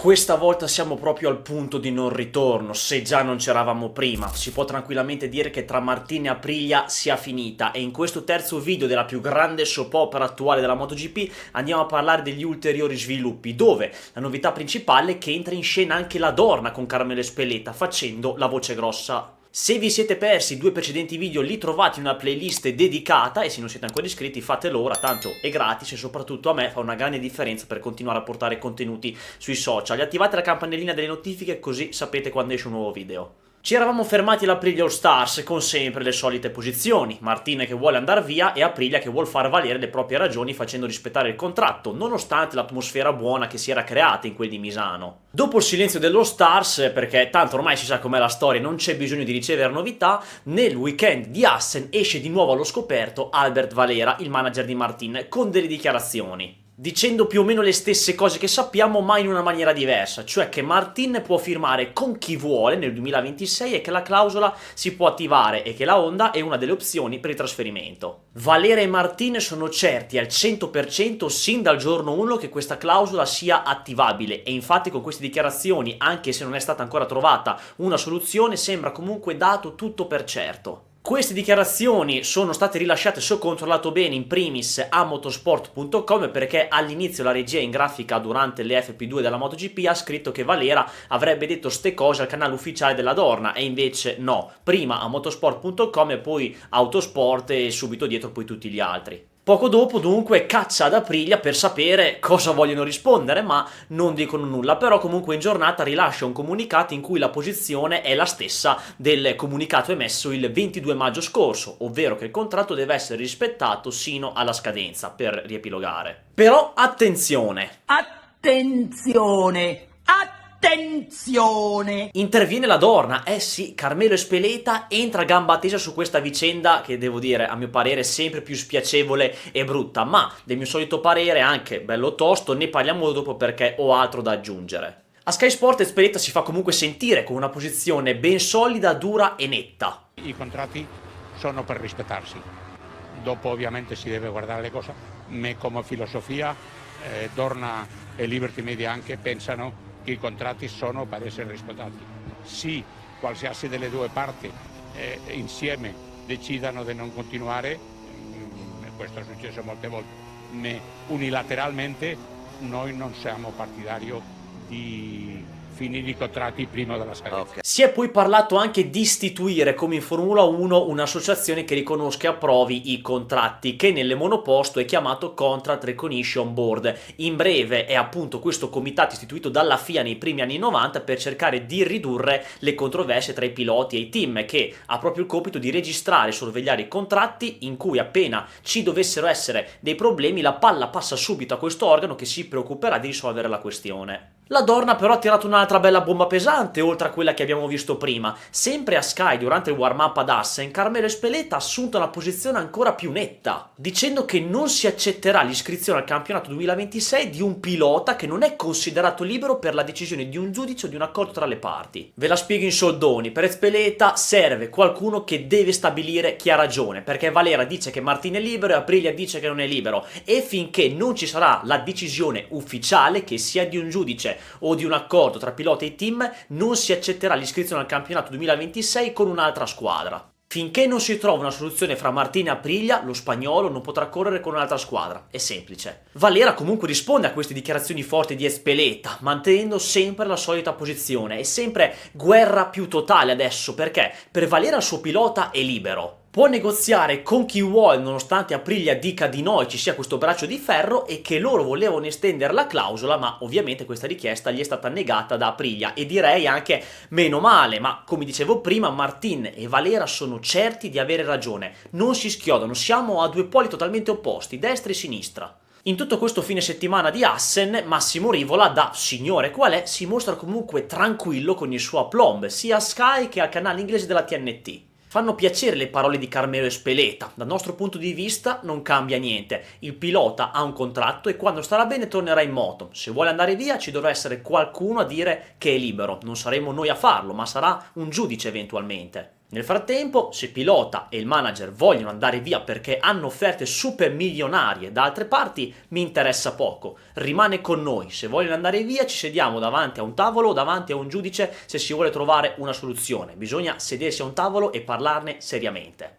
Questa volta siamo proprio al punto di non ritorno, se già non c'eravamo prima. Si può tranquillamente dire che tra Martin e Aprilia sia finita, e in questo terzo video della più grande soap opera attuale della MotoGP andiamo a parlare degli ulteriori sviluppi, dove la novità principale è che entra in scena anche la Dorna con Carmelo Ezpeleta facendo la voce grossa. Se vi siete persi i due precedenti video li trovate in una playlist dedicata, e se non siete ancora iscritti fatelo ora, tanto è gratis e soprattutto a me fa una grande differenza per continuare a portare contenuti sui social. Attivate la campanellina delle notifiche così sapete quando esce un nuovo video. Ci eravamo fermati all'Aprilia All Stars con sempre le solite posizioni, Martin che vuole andare via e Aprilia che vuole far valere le proprie ragioni facendo rispettare il contratto, nonostante l'atmosfera buona che si era creata in quel di Misano. Dopo il silenzio dell'All Stars, perché tanto ormai si sa com'è la storia e non c'è bisogno di ricevere novità, nel weekend di Assen esce di nuovo allo scoperto Albert Valera, il manager di Martin, con delle dichiarazioni, dicendo più o meno le stesse cose che sappiamo ma in una maniera diversa, cioè che Martin può firmare con chi vuole nel 2026 e che la clausola si può attivare e che la Honda è una delle opzioni per il trasferimento. Valera e Martin sono certi al 100% sin dal giorno 1 che questa clausola sia attivabile, e infatti con queste dichiarazioni, anche se non è stata ancora trovata una soluzione, sembra comunque dato tutto per certo. Queste dichiarazioni sono state rilasciate, se ho controllato bene, in primis a motorsport.com, perché all'inizio la regia in grafica durante le FP2 della MotoGP ha scritto che Valera avrebbe detto ste cose al canale ufficiale della Dorna, e invece no, prima a motorsport.com e poi Autosport e subito dietro poi tutti gli altri. Poco dopo dunque caccia ad Aprilia per sapere cosa vogliono rispondere, ma non dicono nulla. Però comunque in giornata rilascia un comunicato in cui la posizione è la stessa del comunicato emesso il 22 maggio scorso, ovvero che il contratto deve essere rispettato sino alla scadenza, per riepilogare. Però attenzione! Attenzione! Attenzione! Interviene la Dorna, sì, Carmelo Ezpeleta entra a gamba tesa su questa vicenda che devo dire a mio parere è sempre più spiacevole e brutta, ma del mio solito parere anche bello tosto, ne parliamo dopo perché ho altro da aggiungere. A Sky Sport Ezpeleta si fa comunque sentire con una posizione ben solida, dura e netta. I contratti sono per rispettarsi, dopo ovviamente si deve guardare le cose, ma come filosofia Dorna e Liberty Media anche pensano che i contratti sono per essere rispettati. Sì, qualsiasi delle due parti insieme decidano di non continuare, questo è successo molte volte, ma unilateralmente noi non siamo partidario di finire i contratti prima della scadenza. Okay. Si è poi parlato anche di istituire, come in Formula 1, un'associazione che riconosca e approvi i contratti, che nelle monoposto è chiamato Contract Recognition Board. In breve è appunto questo comitato istituito dalla FIA nei primi anni 90 per cercare di ridurre le controversie tra i piloti e i team, che ha proprio il compito di registrare e sorvegliare i contratti, in cui appena ci dovessero essere dei problemi la palla passa subito a questo organo che si preoccuperà di risolvere la questione. La Dorna però ha tirato un'altra bella bomba pesante, oltre a quella che abbiamo visto prima. Sempre a Sky, durante il warm-up ad Assen, Carmelo Ezpeleta ha assunto una posizione ancora più netta, dicendo che non si accetterà l'iscrizione al campionato 2026 di un pilota che non è considerato libero per la decisione di un giudice o di un accordo tra le parti. Ve la spiego in soldoni: per Ezpeleta serve qualcuno che deve stabilire chi ha ragione, perché Valera dice che Martin è libero e Aprilia dice che non è libero, e finché non ci sarà la decisione ufficiale, che sia di un giudice o di un accordo tra pilota e team, non si accetterà l'iscrizione al campionato 2026 con un'altra squadra. Finché non si trova una soluzione fra Martin e Aprilia, lo spagnolo non potrà correre con un'altra squadra. È semplice. Valera comunque risponde a queste dichiarazioni forti di Ezpeleta, mantenendo sempre la solita posizione. È sempre guerra più totale adesso, perché per Valera il suo pilota è libero. Può negoziare con chi vuole nonostante Aprilia dica di no e ci sia questo braccio di ferro, e che loro volevano estendere la clausola, ma ovviamente questa richiesta gli è stata negata da Aprilia, e direi anche meno male, ma come dicevo prima Martin e Valera sono certi di avere ragione, non si schiodano, siamo a due poli totalmente opposti, destra e sinistra. In tutto questo fine settimana di Assen, Massimo Rivola, da signore qual è, si mostra comunque tranquillo con il suo aplomb, sia a Sky che al canale inglese della TNT. Fanno piacere le parole di Carmelo Ezpeleta. Dal nostro punto di vista non cambia niente. Il pilota ha un contratto e quando starà bene tornerà in moto. Se vuole andare via ci dovrà essere qualcuno a dire che è libero. Non saremo noi a farlo, ma sarà un giudice eventualmente. Nel frattempo, se Pilota e il manager vogliono andare via perché hanno offerte super milionarie da altre parti, mi interessa poco. Rimane con noi. Se vogliono andare via, ci sediamo davanti a un tavolo o davanti a un giudice se si vuole trovare una soluzione. Bisogna sedersi a un tavolo e parlarne seriamente.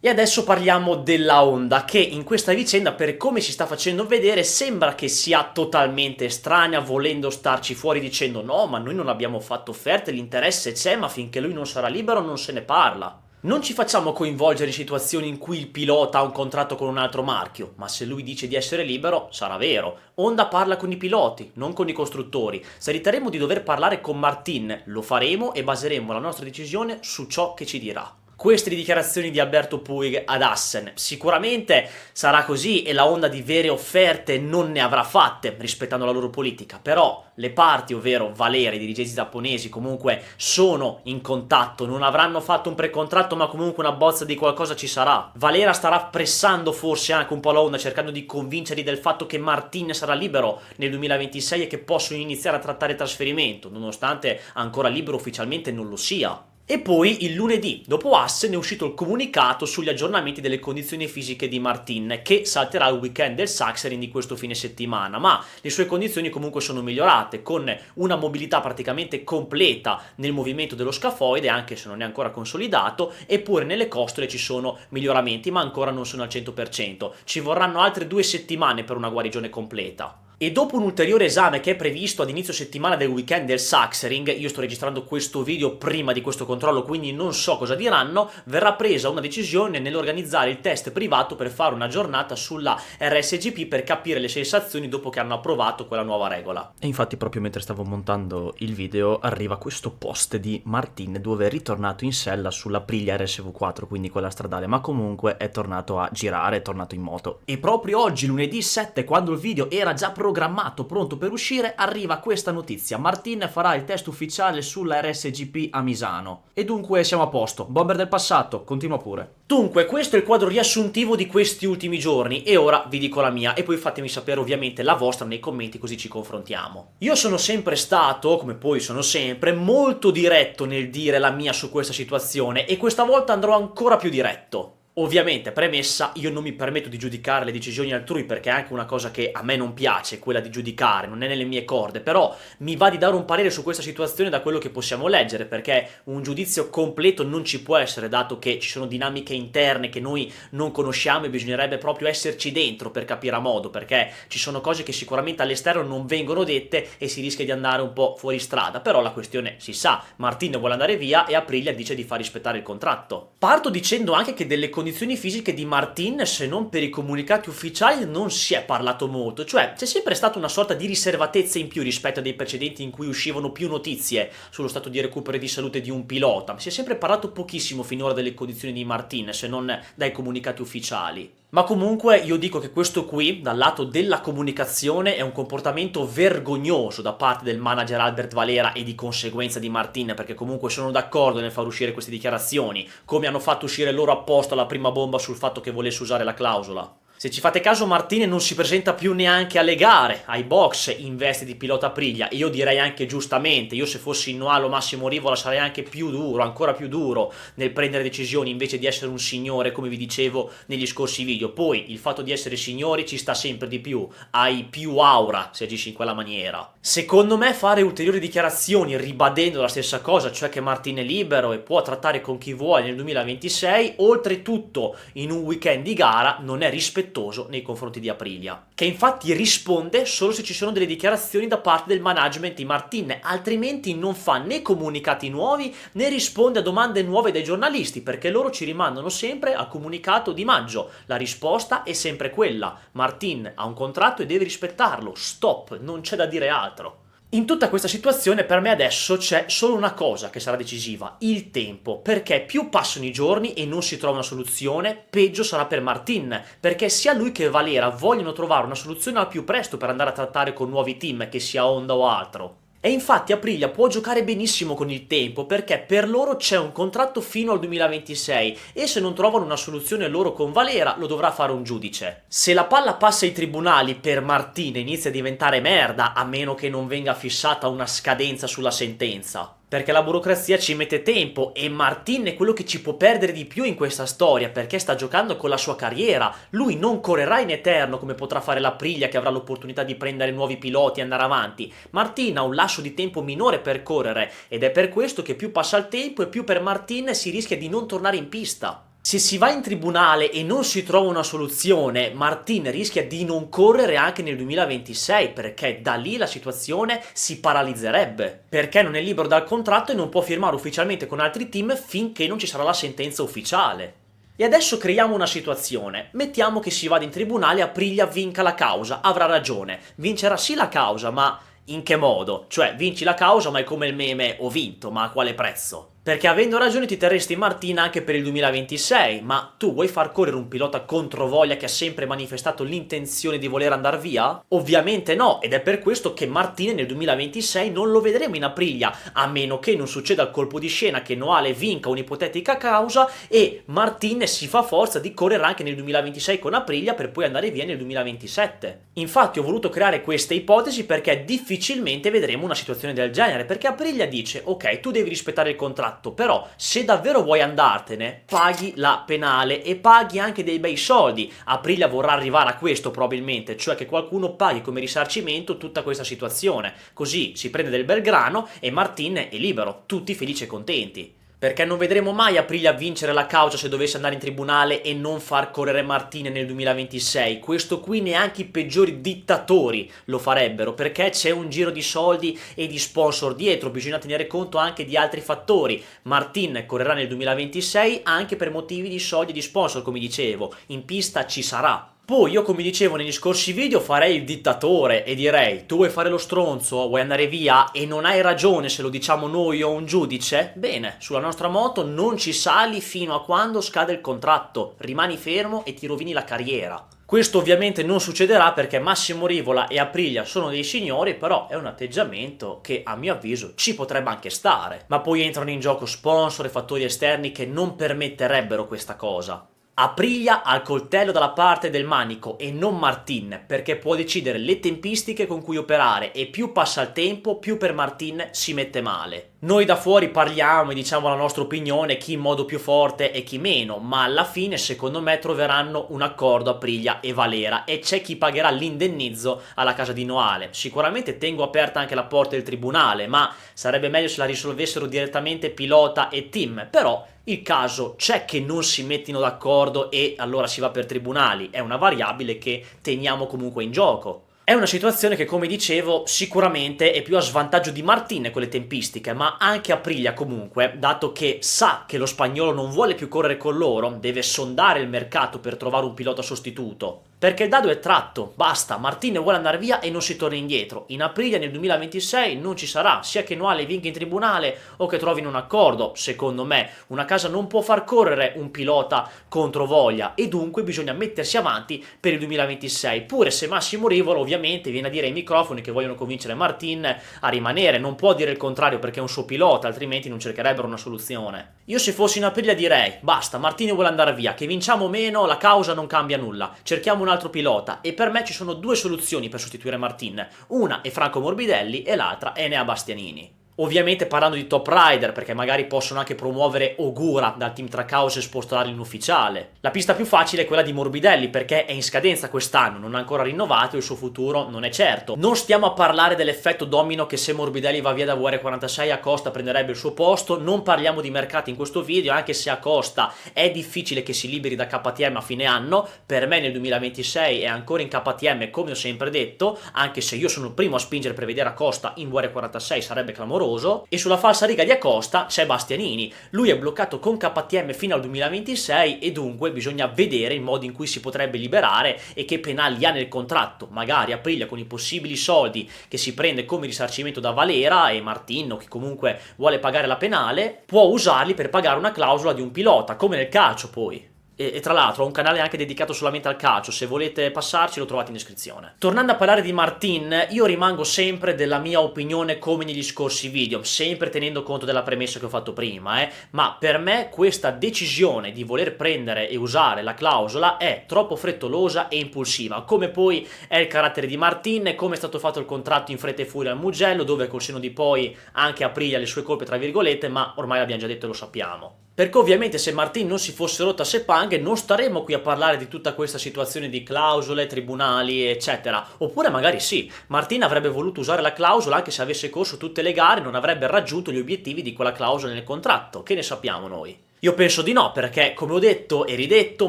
E adesso parliamo della Honda, che in questa vicenda, per come si sta facendo vedere, sembra che sia totalmente estranea, volendo starci fuori dicendo no, ma noi non abbiamo fatto offerte, l'interesse c'è, ma finché lui non sarà libero non se ne parla. Non ci facciamo coinvolgere in situazioni in cui il pilota ha un contratto con un altro marchio, ma se lui dice di essere libero, sarà vero. Honda parla con i piloti, non con i costruttori. Se riterremo di dover parlare con Martin, lo faremo e baseremo la nostra decisione su ciò che ci dirà. Queste le dichiarazioni di Alberto Puig ad Assen. Sicuramente sarà così e la Honda di vere offerte non ne avrà fatte, rispettando la loro politica, però le parti, ovvero Valera, i dirigenti giapponesi, comunque sono in contatto, non avranno fatto un precontratto ma comunque una bozza di qualcosa ci sarà. Valera starà pressando forse anche un po' la Honda, cercando di convincerli del fatto che Martin sarà libero nel 2026 e che possono iniziare a trattare trasferimento, nonostante ancora libero ufficialmente non lo sia. E poi il lunedì, dopo Assen, è uscito il comunicato sugli aggiornamenti delle condizioni fisiche di Martin, che salterà il weekend del Sachsenring di questo fine settimana, ma le sue condizioni comunque sono migliorate, con una mobilità praticamente completa nel movimento dello scafoide, anche se non è ancora consolidato, eppure nelle costole ci sono miglioramenti, ma ancora non sono al 100%. Ci vorranno altre 2 settimane per una guarigione completa. E dopo un ulteriore esame che è previsto ad inizio settimana del weekend del Sachsenring, io sto registrando questo video prima di questo controllo quindi non so cosa diranno, verrà presa una decisione nell'organizzare il test privato per fare una giornata sulla RSGP per capire le sensazioni dopo che hanno approvato quella nuova regola. E infatti proprio mentre stavo montando il video arriva questo post di Martin dove è ritornato in sella sulla Aprilia RSV4, quindi quella stradale, ma comunque è tornato a girare, è tornato in moto. E proprio oggi, lunedì 7, quando il video era già programmato, pronto per uscire, arriva questa notizia: Martin farà il test ufficiale sulla RSGP a Misano. E dunque siamo a posto, bomber del passato, continua pure. Dunque questo è il quadro riassuntivo di questi ultimi giorni e ora vi dico la mia e poi fatemi sapere ovviamente la vostra nei commenti così ci confrontiamo. Io sono sempre stato, come poi sono sempre, molto diretto nel dire la mia su questa situazione e questa volta andrò ancora più diretto. Ovviamente, premessa, io non mi permetto di giudicare le decisioni altrui perché è anche una cosa che a me non piace, quella di giudicare, non è nelle mie corde, però mi va di dare un parere su questa situazione da quello che possiamo leggere, perché un giudizio completo non ci può essere, dato che ci sono dinamiche interne che noi non conosciamo e bisognerebbe proprio esserci dentro per capire a modo, perché ci sono cose che sicuramente all'esterno non vengono dette e si rischia di andare un po' fuori strada, però la questione si sa, Martin vuole andare via e Aprilia dice di far rispettare il contratto. Parto dicendo anche che delle condizioni fisiche di Martin, se non per i comunicati ufficiali, non si è parlato molto, cioè c'è sempre stata una sorta di riservatezza in più rispetto a dei precedenti in cui uscivano più notizie sullo stato di recupero e di salute di un pilota. Si è sempre parlato pochissimo finora delle condizioni di Martin, se non dai comunicati ufficiali. Ma comunque io dico che questo qui, dal lato della comunicazione, è un comportamento vergognoso da parte del manager Albert Valera e di conseguenza di Martin, perché comunque sono d'accordo nel far uscire queste dichiarazioni, come hanno fatto uscire loro apposta la prima bomba sul fatto che volesse usare la clausola. Se ci fate caso, Martin non si presenta più neanche alle gare, ai box, in veste di pilota Aprilia, e io direi anche giustamente, io se fossi in Noalo Massimo Rivola sarei anche più duro, ancora più duro, nel prendere decisioni invece di essere un signore, come vi dicevo negli scorsi video. Poi, il fatto di essere signori ci sta sempre di più, hai più aura se agisci in quella maniera. Secondo me fare ulteriori dichiarazioni ribadendo la stessa cosa, cioè che Martin è libero e può trattare con chi vuole nel 2026, oltretutto in un weekend di gara, non è rispettoso nei confronti di Aprilia, che infatti risponde solo se ci sono delle dichiarazioni da parte del management di Martin, altrimenti non fa né comunicati nuovi né risponde a domande nuove dai giornalisti, perché loro ci rimandano sempre al comunicato di maggio. La risposta è sempre quella: Martin ha un contratto e deve rispettarlo, stop, non c'è da dire altro. In tutta questa situazione per me adesso c'è solo una cosa che sarà decisiva: il tempo, perché più passano i giorni e non si trova una soluzione, peggio sarà per Martin, perché sia lui che Valera vogliono trovare una soluzione al più presto per andare a trattare con nuovi team, che sia Honda o altro. E infatti Aprilia può giocare benissimo con il tempo, perché per loro c'è un contratto fino al 2026 e se non trovano una soluzione loro con Valera lo dovrà fare un giudice. Se la palla passa ai tribunali per Martin inizia a diventare merda, a meno che non venga fissata una scadenza sulla sentenza. perché la burocrazia ci mette tempo e Martin è quello che ci può perdere di più in questa storia, perché sta giocando con la sua carriera. Lui non correrà in eterno come potrà fare l'Aprilia, che avrà l'opportunità di prendere nuovi piloti e andare avanti. Martin ha un lascio di tempo minore per correre ed è per questo che più passa il tempo e più per Martin si rischia di non tornare in pista. Se si va in tribunale e non si trova una soluzione, Martin rischia di non correre anche nel 2026, perché da lì la situazione si paralizzerebbe, perché non è libero dal contratto e non può firmare ufficialmente con altri team finché non ci sarà la sentenza ufficiale. E adesso creiamo una situazione, mettiamo che si vada in tribunale, Aprilia vinca la causa, avrà ragione, vincerà sì la causa, ma in che modo? Cioè, vinci la causa ma è come il meme ho vinto, ma a quale prezzo? Perché avendo ragione ti terresti in Martin anche per il 2026, ma tu vuoi far correre un pilota controvoglia che ha sempre manifestato l'intenzione di voler andare via? Ovviamente no, ed è per questo che Martin nel 2026 non lo vedremo in Aprilia, a meno che non succeda il colpo di scena che Noale vinca un'ipotetica causa e Martin si fa forza di correre anche nel 2026 con Aprilia per poi andare via nel 2027. Infatti ho voluto creare queste ipotesi perché difficilmente vedremo una situazione del genere, perché Aprilia dice ok, tu devi rispettare il contratto, però se davvero vuoi andartene paghi la penale e paghi anche dei bei soldi. Aprilia vorrà arrivare a questo probabilmente, cioè che qualcuno paghi come risarcimento tutta questa situazione, così si prende del bel grano e Martin è libero, tutti felici e contenti. Perché non vedremo mai Aprilia vincere la causa se dovesse andare in tribunale e non far correre Martin nel 2026. Questo qui neanche i peggiori dittatori lo farebbero, perché c'è un giro di soldi e di sponsor dietro, bisogna tenere conto anche di altri fattori. Martin correrà nel 2026 anche per motivi di soldi e di sponsor, come dicevo, in pista ci sarà. Poi io, come dicevo negli scorsi video, farei il dittatore e direi tu vuoi fare lo stronzo, vuoi andare via e non hai ragione se lo diciamo noi o un giudice? Bene, sulla nostra moto non ci sali fino a quando scade il contratto, rimani fermo e ti rovini la carriera. Questo ovviamente non succederà perché Massimo Rivola e Aprilia sono dei signori, però è un atteggiamento che a mio avviso ci potrebbe anche stare. Ma poi entrano in gioco sponsor e fattori esterni che non permetterebbero questa cosa. Aprilia ha il coltello dalla parte del manico e non Martin, perché può decidere le tempistiche con cui operare e più passa il tempo più per Martin si mette male. Noi da fuori parliamo e diciamo la nostra opinione, chi in modo più forte e chi meno, ma alla fine secondo me troveranno un accordo Aprilia e Valera e c'è chi pagherà l'indennizzo alla casa di Noale. Sicuramente tengo aperta anche la porta del tribunale, ma sarebbe meglio se la risolvessero direttamente pilota e team, però il caso c'è che non si mettino d'accordo e allora si va per tribunali, è una variabile che teniamo comunque in gioco. È una situazione che, come dicevo, sicuramente è più a svantaggio di Martin con le tempistiche, ma anche Aprilia comunque, dato che sa che lo spagnolo non vuole più correre con loro, deve sondare il mercato per trovare un pilota sostituto. Perché il dado è tratto, basta, Martin vuole andare via e non si torna indietro. In Aprilia nel 2026 non ci sarà, sia che Noale vinca in tribunale o che trovino un accordo, secondo me. Una casa non può far correre un pilota contro voglia e dunque bisogna mettersi avanti per il 2026. Pure se Massimo Rivola ovviamente viene a dire ai microfoni che vogliono convincere Martin a rimanere, non può dire il contrario perché è un suo pilota, altrimenti non cercherebbero una soluzione. Io se fossi in Aprilia direi, basta, Martin vuole andare via, che vinciamo o meno, la causa non cambia nulla, cerchiamo un altro pilota e per me ci sono due soluzioni per sostituire Martin, una è Franco Morbidelli e l'altra è Enea Bastianini. Ovviamente parlando di top rider, perché magari possono anche promuovere Ogura dal team Trackhouse e spostarlo in ufficiale. La pista più facile è quella di Morbidelli, perché è in scadenza quest'anno, non ha ancora rinnovato e il suo futuro non è certo. Non stiamo a parlare dell'effetto domino che se Morbidelli va via da VR46 Acosta prenderebbe il suo posto, non parliamo di mercati in questo video, anche se Acosta è difficile che si liberi da KTM a fine anno, per me nel 2026 è ancora in KTM come ho sempre detto, anche se io sono il primo a spingere per vedere Acosta in VR46, sarebbe clamoroso. E sulla falsa riga di Acosta c'è Bastianini, lui è bloccato con KTM fino al 2026 e dunque bisogna vedere il modo in cui si potrebbe liberare e che penali ha nel contratto, magari Aprilia con i possibili soldi che si prende come risarcimento da Valera e Martino che comunque vuole pagare la penale, può usarli per pagare una clausola di un pilota, come nel calcio poi. E tra l'altro ho un canale anche dedicato solamente al calcio, se volete passarci lo trovate in descrizione. Tornando a parlare di Martin, io rimango sempre della mia opinione come negli scorsi video, sempre tenendo conto della premessa che ho fatto prima, ma per me questa decisione di voler prendere e usare la clausola è troppo frettolosa e impulsiva, come poi è il carattere di Martin e come è stato fatto il contratto in fretta e furia al Mugello, dove col senno di poi anche Aprilia le sue colpe tra virgolette, ma ormai l'abbiamo già detto e lo sappiamo. Perché ovviamente se Martin non si fosse rotto a Sepang non staremmo qui a parlare di tutta questa situazione di clausole, tribunali eccetera, oppure magari sì, Martin avrebbe voluto usare la clausola anche se avesse corso tutte le gare e non avrebbe raggiunto gli obiettivi di quella clausola nel contratto, che ne sappiamo noi? Io penso di no, perché come ho detto e ridetto,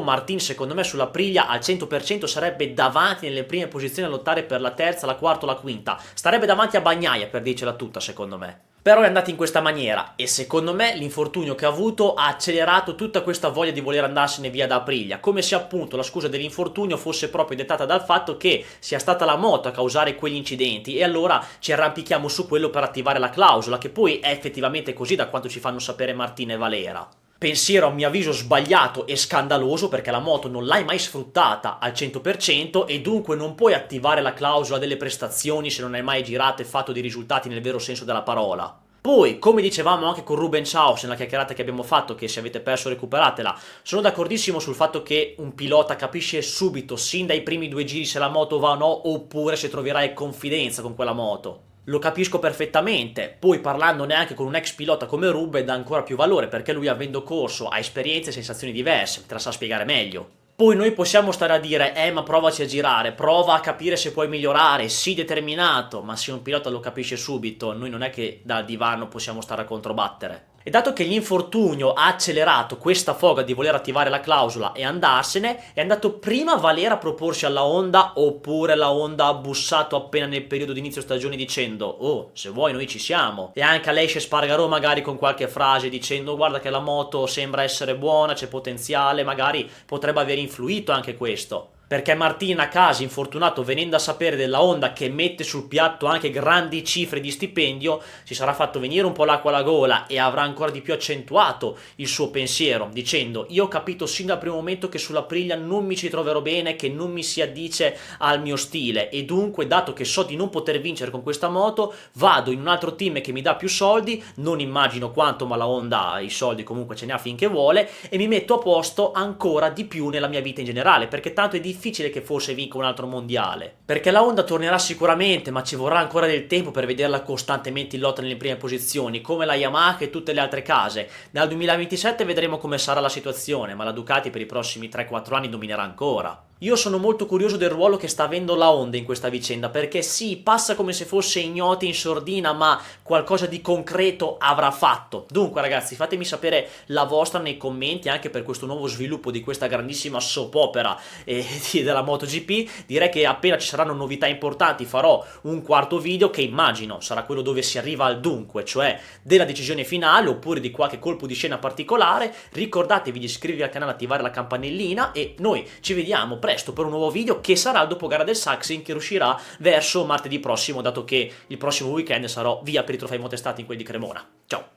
Martin secondo me sulla Aprilia al 100% sarebbe davanti nelle prime posizioni a lottare per la terza, la quarta o la quinta, starebbe davanti a Bagnaia per dircela tutta secondo me. Però è andata in questa maniera e secondo me l'infortunio che ha avuto ha accelerato tutta questa voglia di voler andarsene via da Aprilia, come se appunto la scusa dell'infortunio fosse proprio dettata dal fatto che sia stata la moto a causare quegli incidenti e allora ci arrampichiamo su quello per attivare la clausola, che poi è effettivamente così da quanto ci fanno sapere Martin e Valera. Pensiero a mio avviso sbagliato e scandaloso perché la moto non l'hai mai sfruttata al 100% e dunque non puoi attivare la clausola delle prestazioni se non hai mai girato e fatto dei risultati nel vero senso della parola. Poi, come dicevamo anche con Ruben Chaos nella chiacchierata che abbiamo fatto, che se avete perso recuperatela, sono d'accordissimo sul fatto che un pilota capisce subito, sin dai primi 2 giri, se la moto va o no, oppure se troverai confidenza con quella moto. Lo capisco perfettamente, poi parlandone anche con un ex pilota come Ruben dà ancora più valore perché lui avendo corso ha esperienze e sensazioni diverse, te la sa spiegare meglio. Poi noi possiamo stare a dire, ma provaci a girare, prova a capire se puoi migliorare, sii determinato, ma se un pilota lo capisce subito, noi non è che dal divano possiamo stare a controbattere. E dato che l'infortunio ha accelerato questa foga di voler attivare la clausola e andarsene, è andato prima Valera a proporsi alla Honda oppure la Honda ha bussato appena nel periodo di inizio stagione dicendo «Oh, se vuoi noi ci siamo». E anche Aleix Espargaró magari con qualche frase dicendo «Guarda che la moto sembra essere buona, c'è potenziale», magari potrebbe aver influito anche questo. Perché Martin a casa, infortunato, venendo a sapere della Honda che mette sul piatto anche grandi cifre di stipendio, si sarà fatto venire un po' l'acqua alla gola e avrà ancora di più accentuato il suo pensiero, dicendo io ho capito sin dal primo momento che sulla Aprilia non mi ci troverò bene, che non mi si addice al mio stile e dunque, dato che so di non poter vincere con questa moto, vado in un altro team che mi dà più soldi, non immagino quanto, ma la Honda i soldi comunque ce ne ha finché vuole, e mi metto a posto ancora di più nella mia vita in generale, perché tanto è difficile che forse vinca un altro mondiale. Perché la Honda tornerà sicuramente, ma ci vorrà ancora del tempo per vederla costantemente in lotta nelle prime posizioni, come la Yamaha e tutte le altre case. Dal 2027 vedremo come sarà la situazione, ma la Ducati per i prossimi 3-4 anni dominerà ancora. Io sono molto curioso del ruolo che sta avendo la Honda in questa vicenda, perché sì, passa come se fosse ignota in sordina, ma qualcosa di concreto avrà fatto. Dunque ragazzi, fatemi sapere la vostra nei commenti anche per questo nuovo sviluppo di questa grandissima soap opera della MotoGP. Direi che appena ci saranno novità importanti farò un quarto video che immagino sarà quello dove si arriva al dunque, cioè della decisione finale oppure di qualche colpo di scena particolare. Ricordatevi di iscrivervi al canale, attivare la campanellina e noi ci vediamo presto per un nuovo video che sarà il dopogara del Sachsenring, che uscirà verso martedì prossimo, dato che il prossimo weekend sarò via per i trofei motestati in quelli di Cremona. Ciao!